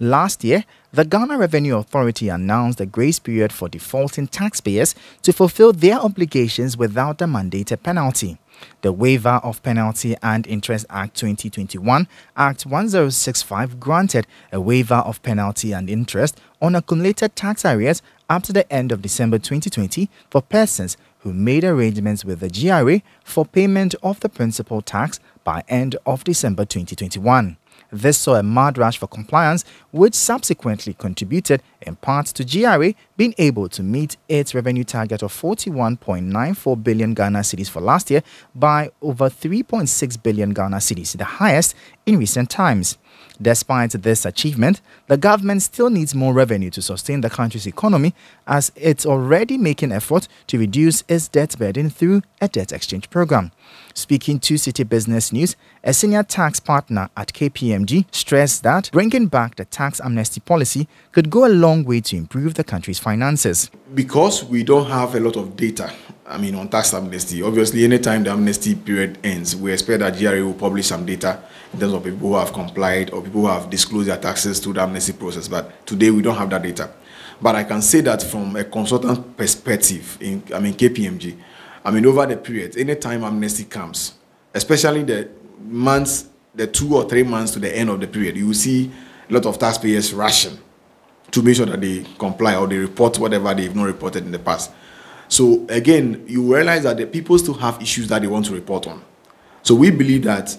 Last year, the Ghana Revenue Authority announced a grace period for defaulting taxpayers to fulfill their obligations without a mandated penalty. The Waiver of Penalty and Interest Act 2021, Act 1065, granted a waiver of penalty and interest on accumulated tax arrears up to the end of December 2020 for persons who made arrangements with the GRA for payment of the principal tax by end of December 2021. This saw a mad rush for compliance, which subsequently contributed in part to GRA being able to meet its revenue target of 41.94 billion Ghana cedis for last year by over 3.6 billion Ghana cedis, the highest in recent times. Despite this achievement, the government still needs more revenue to sustain the country's economy, as it's already making effort to reduce its debt burden through a debt exchange program. Speaking to Citi Business News, a senior tax partner at KPMG stressed that bringing back the tax amnesty policy could go a long way to improve the country's finances. Because we don't have a lot of data, on tax amnesty, obviously anytime the amnesty period ends, we expect that GRA will publish some data in terms of people who have complied or people who have disclosed their taxes through the amnesty process. But today we don't have that data. But I can say that from a consultant perspective, in KPMG, over the period, anytime amnesty comes, especially the 2 or 3 months to the end of the period, you will see a lot of taxpayers rushing to make sure that they comply or they report whatever they've not reported in the past. So again, you realize that the people still have issues that they want to report on. So we believe that,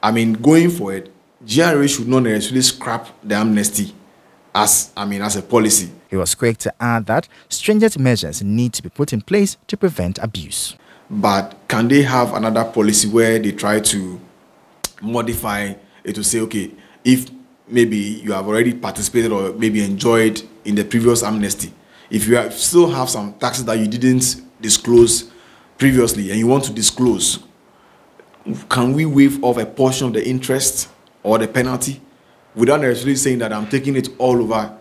going forward, GRA should not necessarily scrap the amnesty as a policy. He was quick to add that stringent measures need to be put in place to prevent abuse. But can they have another policy where they try to modify it to say, okay, if maybe you have already participated or maybe enjoyed in the previous amnesty, if you still have some taxes that you didn't disclose previously and you want to disclose, can we waive off a portion of the interest or the penalty without necessarily saying that I'm taking it all over,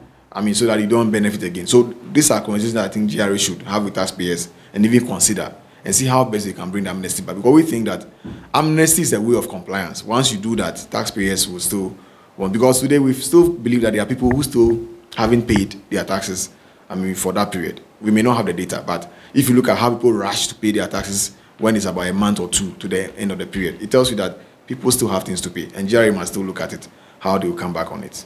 so that you don't benefit again? So these are conversations that I think GRA should have with taxpayers and even consider and see how best they can bring the amnesty back. Because we think that amnesty is a way of compliance. Once you do that, taxpayers will still want, because today we still believe that there are people who still haven't paid their taxes for that period. We may not have the data, but if you look at how people rush to pay their taxes when it's about a month or two to the end of the period, it tells you that people still have things to pay, and GRA must still look at it, how they will come back on it.